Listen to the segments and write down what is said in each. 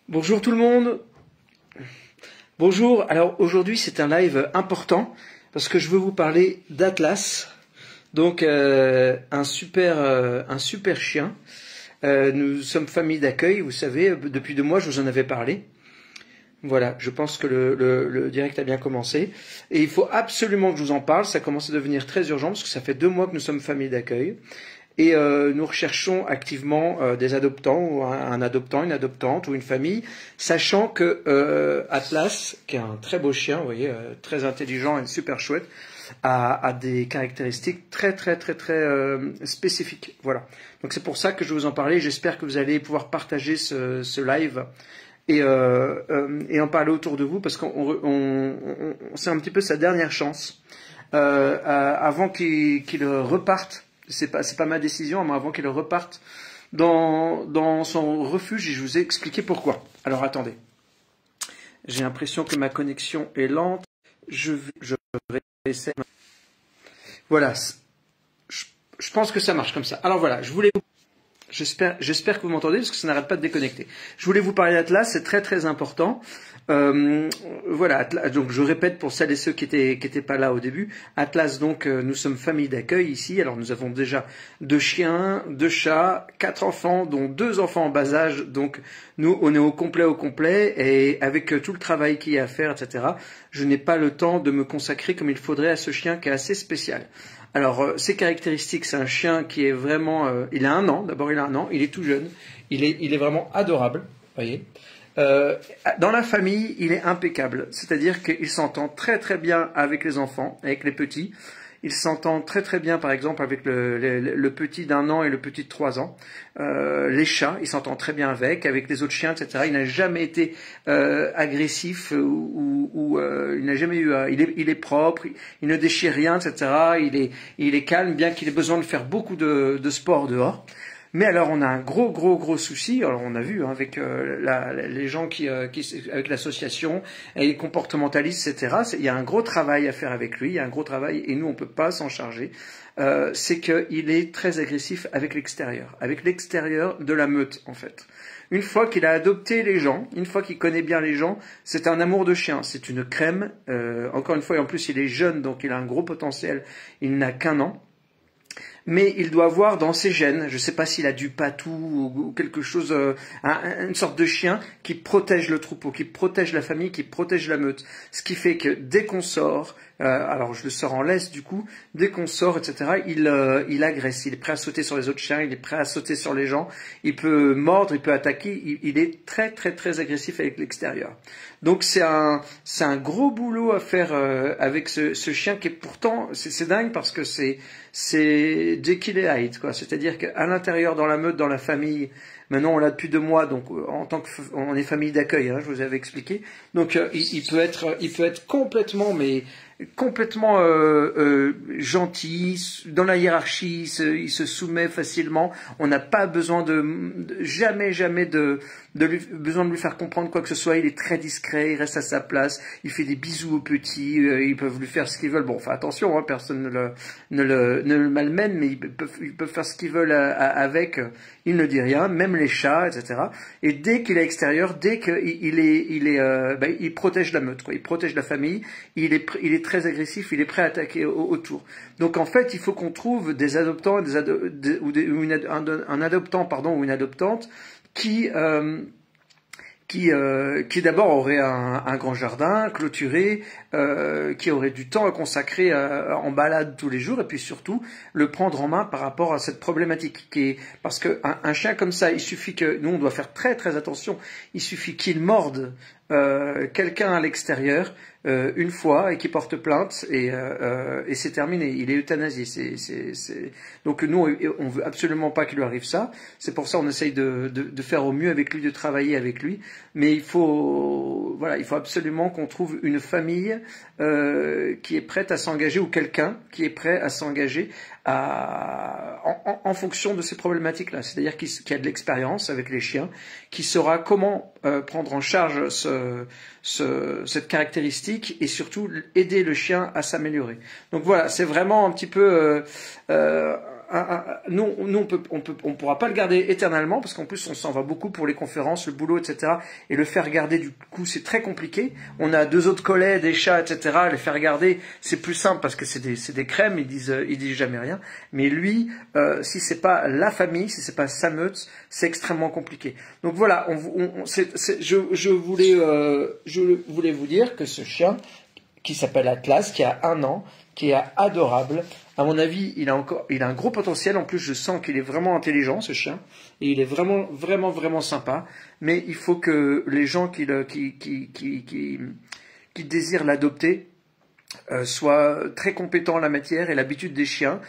Bonjour tout le monde. Bonjour. Alors aujourd'hui c'est un live important parce que je veux vous parler d'Atlas. Donc un super chien. Nous sommes famille d'accueil, vous savez, depuis 2 mois je vous en avais parlé. Voilà, je pense que le direct a bien commencé. Et il faut absolument que je vous en parle, ça commence à devenir très urgent parce que ça fait 2 mois que nous sommes famille d'accueil. Et nous recherchons activement des adoptants, ou un adoptant, une adoptante ou une famille, sachant que Atlas, qui est un très beau chien, vous voyez, très intelligent et super chouette, a des caractéristiques très spécifiques. Voilà. Donc c'est pour ça que je vais vous en parler. J'espère que vous allez pouvoir partager ce live et en parler autour de vous parce qu'on c'est un petit peu sa dernière chance avant qu'il reparte. C'est pas ma décision, mais avant qu'il reparte dans son refuge, et je vous ai expliqué pourquoi. Alors attendez, j'ai l'impression que ma connexion est lente. Je réessaye. Voilà, je pense que ça marche comme ça. Alors voilà, j'espère que vous m'entendez parce que ça n'arrête pas de déconnecter. Je voulais vous parler d'Atlas, c'est très important. Voilà, donc je répète pour celles et ceux qui étaient pas là au début. Atlas, donc nous sommes famille d'accueil ici. Alors nous avons déjà 2 chiens, 2 chats, 4 enfants, dont 2 enfants en bas âge. Donc nous, on est au complet, et avec tout le travail qu'il y a à faire, etc. Je n'ai pas le temps de me consacrer comme il faudrait à ce chien qui est assez spécial. Alors, ses caractéristiques, c'est un chien qui est vraiment... il a 1 an, d'abord il a 1 an, il est tout jeune, il est vraiment adorable, voyez. Dans la famille, il est impeccable, c'est-à-dire qu'il s'entend très bien avec les enfants, avec les petits. Il s'entend très bien, par exemple, avec le petit d'1 an et le petit de 3 ans. Les chats, il s'entend très bien avec les autres chiens, etc. Il n'a jamais été agressif ou il n'a jamais eu. Il est propre, il ne déchire rien, etc. Il est calme, bien qu'il ait besoin de faire beaucoup de sport dehors. Mais alors on a un gros souci. Alors on a vu avec les gens avec l'association et les comportementalistes, etc. Il y a un gros travail à faire avec lui. Il y a un gros travail et nous on peut pas s'en charger. C'est qu'il est très agressif avec l'extérieur de la meute en fait. Une fois qu'il a adopté les gens, une fois qu'il connaît bien les gens, c'est un amour de chien, c'est une crème. Encore une fois, et en plus il est jeune, donc il a un gros potentiel. Il n'a qu'1 an. Mais il doit avoir dans ses gènes, je ne sais pas s'il a du patou ou quelque chose, une sorte de chien qui protège le troupeau, qui protège la famille, qui protège la meute. Ce qui fait que dès qu'on sort, alors je le sors en laisse du coup, dès qu'on sort, etc., il agresse, il est prêt à sauter sur les autres chiens, il est prêt à sauter sur les gens, il peut mordre, il peut attaquer, il est très agressif avec l'extérieur. Donc c'est un gros boulot à faire avec ce chien qui est pourtant, c'est dingue parce que c'est Jekyll et Hyde, quoi. C'est-à-dire qu'à l'intérieur, dans la meute, dans la famille, maintenant on l'a depuis 2 mois, donc en tant on est famille d'accueil, hein, je vous avais expliqué. Donc il peut être complètement gentil, dans la hiérarchie, il se soumet facilement. On n'a pas besoin jamais besoin de lui faire comprendre quoi que ce soit. Il est très discret, il reste à sa place, il fait des bisous aux petits, ils peuvent lui faire ce qu'ils veulent. Bon, enfin attention, hein, personne ne le malmène, mais ils peuvent faire ce qu'ils veulent avec. Il ne dit rien, même les chats, etc. Et dès qu'il est extérieur, dès qu'il protège la meute, quoi. Il protège la famille, il est très agressif, il est prêt à attaquer autour. Donc en fait, il faut qu'on trouve des adoptants, un adoptant, pardon, ou une adoptante qui d'abord aurait un grand jardin clôturé, qui aurait du temps à consacrer en balade tous les jours, et puis surtout le prendre en main par rapport à cette problématique parce que un chien comme ça, il suffit que nous on doit faire très attention, il suffit qu'il morde quelqu'un à l'extérieur une fois et qu'il porte plainte et c'est terminé, il est euthanasié. Donc nous on veut absolument pas qu'il lui arrive ça, c'est pour ça on essaye de faire au mieux avec lui, de travailler avec lui, mais il faut absolument qu'on trouve une famille qui est prête à s'engager, ou quelqu'un qui est prêt à s'engager en fonction de ces problématiques-là, c'est-à-dire qui a de l'expérience avec les chiens, qui saura comment prendre en charge cette caractéristique et surtout aider le chien à s'améliorer. Donc voilà, c'est vraiment un petit peu nous on pourra pas le garder éternellement parce qu'en plus on s'en va beaucoup pour les conférences, le boulot, etc. Et le faire garder du coup c'est très compliqué. On a 2 autres collègues, des chats, etc. Les faire garder c'est plus simple parce que c'est des crèmes, ils disent jamais rien. Mais lui, si c'est pas la famille, si c'est pas sa meute, c'est extrêmement compliqué. Donc voilà, je voulais vous dire que ce chien qui s'appelle Atlas, qui a 1 an, qui est adorable. À mon avis, il a un gros potentiel. En plus, je sens qu'il est vraiment intelligent, ce chien. Et il est vraiment, vraiment, vraiment sympa. Mais il faut que les gens qui désirent l'adopter soit très compétent en la matière et l'habitude des chiens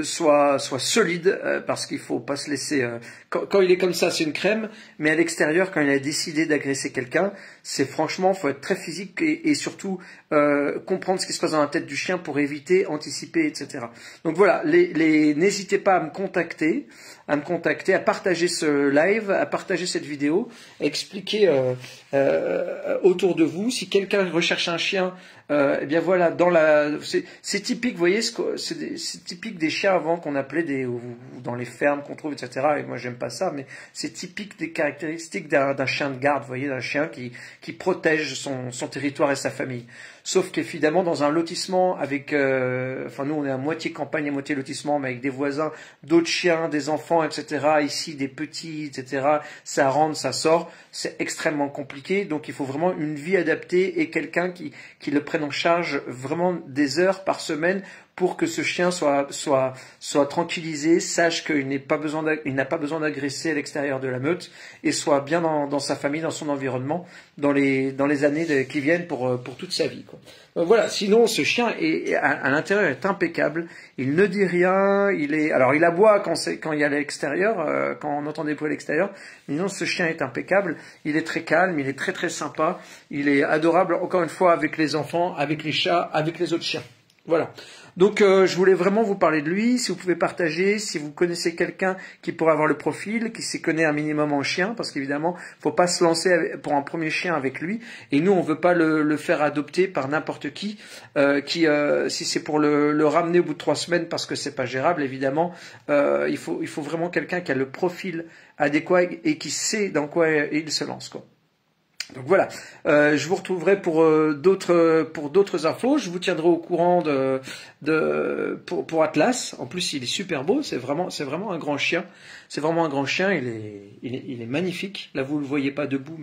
soit solide parce qu'il faut pas se laisser quand il est comme ça c'est une crème mais à l'extérieur quand il a décidé d'agresser quelqu'un c'est franchement faut être très physique et surtout comprendre ce qui se passe dans la tête du chien pour éviter, anticiper, etc. Donc voilà, n'hésitez pas à me contacter, à partager ce live, à partager cette vidéo, à expliquer autour de vous. Si quelqu'un recherche un chien, eh bien voilà, c'est typique, vous voyez, c'est typique des chiens avant qu'on appelait ou dans les fermes qu'on trouve, etc. Et moi j'aime pas ça, mais c'est typique des caractéristiques d'un chien de garde, vous voyez, d'un chien qui protège son territoire et sa famille. Sauf qu'évidemment, dans un lotissement avec, nous on est à moitié campagne, à moitié lotissement, mais avec des voisins, d'autres chiens, des enfants, etc. Ici, des petits, etc. Ça rentre, ça sort. C'est extrêmement compliqué. Donc, il faut vraiment une vie adaptée et quelqu'un qui le prenne en charge vraiment des heures par semaine pour que ce chien soit tranquillisé, sache qu'il n'a pas besoin d'agresser à l'extérieur de la meute et soit bien dans sa famille, dans son environnement, dans les années qui viennent pour toute sa vie, quoi. Voilà. Sinon, ce chien à l'intérieur est impeccable. Il ne dit rien. Il aboie quand il y a à l'extérieur, quand on entend des bruits à l'extérieur. Mais non, ce chien est impeccable. Il est très calme. Il est très très sympa. Il est adorable. Encore une fois, avec les enfants, avec les chats, avec les autres chiens. Voilà. Donc je voulais vraiment vous parler de lui, si vous pouvez partager, si vous connaissez quelqu'un qui pourrait avoir le profil, qui s'y connaît un minimum en chien, parce qu'évidemment, faut pas se lancer pour un premier chien avec lui, et nous on veut pas le faire adopter par n'importe qui si c'est pour le ramener au bout de 3 semaines parce que c'est pas gérable, évidemment, il faut vraiment quelqu'un qui a le profil adéquat et qui sait dans quoi il se lance, quoi. Donc voilà, je vous retrouverai pour d'autres infos. Je vous tiendrai au courant pour Atlas. En plus, il est super beau. C'est vraiment un grand chien. C'est vraiment un grand chien. Il est magnifique. Là, vous le voyez pas debout,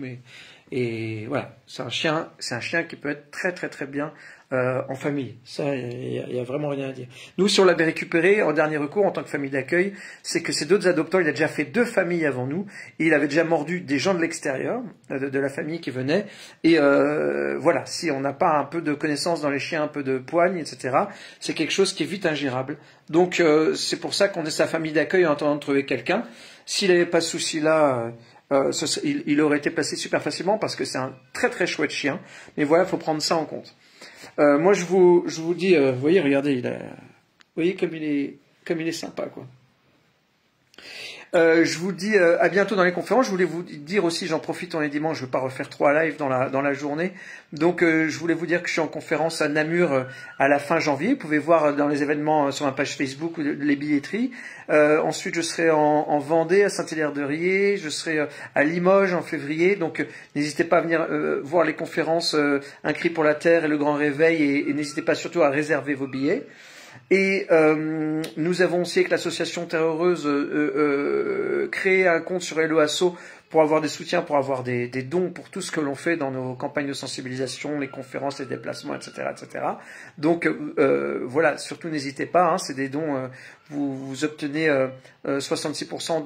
et voilà, c'est un chien qui peut être très très très bien en famille. Ça, il y a vraiment rien à dire. Nous, si on l'avait récupéré en dernier recours en tant que famille d'accueil, c'est que ces d'autres adoptants, il a déjà fait 2 familles avant nous, et il avait déjà mordu des gens de l'extérieur, de la famille qui venait, et voilà, si on n'a pas un peu de connaissance dans les chiens, un peu de poigne, etc., c'est quelque chose qui est vite ingérable. Donc c'est pour ça qu'on est sa famille d'accueil en attendant de trouver quelqu'un. S'il n'avait pas ce souci-là, il aurait été placé super facilement parce que c'est un très très chouette chien. Mais voilà, il faut prendre ça en compte. Moi, je vous dis, vous voyez, regardez, vous voyez comme il est sympa, quoi. Je vous dis à bientôt dans les conférences. Je voulais vous dire aussi, j'en profite, on est dimanche, je ne veux pas refaire 3 lives dans la journée. Donc je voulais vous dire que je suis en conférence à Namur à la fin janvier. Vous pouvez voir dans les événements sur ma page Facebook les billetteries. Ensuite je serai en Vendée, à Saint-Hilaire-de-Riez. Je serai à Limoges en février. Donc n'hésitez pas à venir voir les conférences Un cri pour la terre et Le Grand Réveil. Et n'hésitez pas surtout à réserver vos billets. Et nous avons aussi avec l'association Terre Heureuse créé un compte sur Hello Asso pour avoir des soutiens, pour avoir des dons pour tout ce que l'on fait dans nos campagnes de sensibilisation, les conférences, les déplacements, etc., etc. Donc voilà, surtout n'hésitez pas, hein, c'est des dons, vous obtenez 66%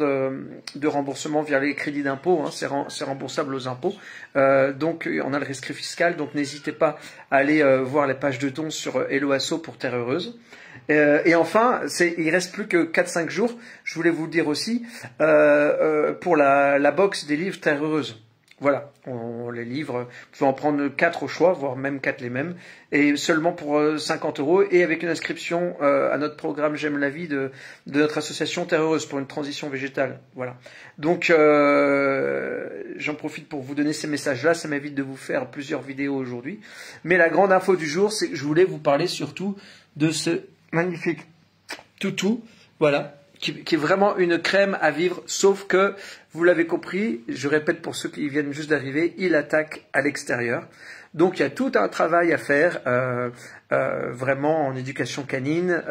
de remboursement via les crédits d'impôt, hein, c'est remboursable aux impôts. Donc on a le rescrit fiscal, donc n'hésitez pas à aller voir les pages de dons sur Hello Asso pour Terre Heureuse. Et enfin, il reste plus que 4-5 jours. Je voulais vous le dire aussi pour la box des livres Terre Heureuse. Voilà, les livres, vous pouvez en prendre 4 au choix, voire même 4 les mêmes, et seulement pour 50 € et avec une inscription à notre programme J'aime la vie de notre association Terre Heureuse pour une transition végétale. Voilà. Donc j'en profite pour vous donner ces messages-là. Ça m'évite de vous faire plusieurs vidéos aujourd'hui. Mais la grande info du jour, c'est que je voulais vous parler surtout de ce magnifique toutou Voilà, qui est vraiment une crème à vivre, sauf que, vous l'avez compris, je répète pour ceux qui viennent juste d'arriver, il attaque à l'extérieur. Donc il y a tout un travail à faire, vraiment en éducation canine.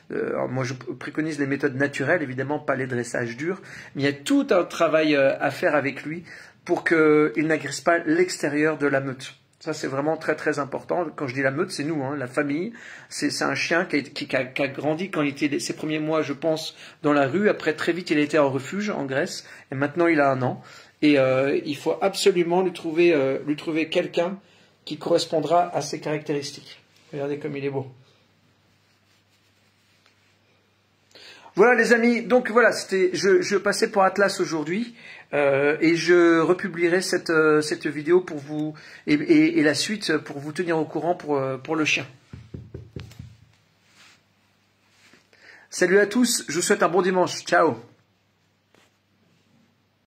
Moi je préconise les méthodes naturelles, évidemment pas les dressages durs, mais il y a tout un travail à faire avec lui pour qu'il n'agresse pas l'extérieur de la meute. Ça, c'est vraiment très très important. Quand je dis la meute, c'est nous, hein, la famille. C'est un chien qui a grandi quand il était ses premiers mois, je pense, dans la rue. Après, très vite, il a été en refuge en Grèce. Et maintenant, il a 1 an. Et il faut absolument lui trouver quelqu'un qui correspondra à ses caractéristiques. Regardez comme il est beau. Voilà les amis, donc voilà, je passais pour Atlas aujourd'hui et je republierai cette vidéo pour vous et la suite pour vous tenir au courant pour le chien. Salut à tous, je vous souhaite un bon dimanche, ciao.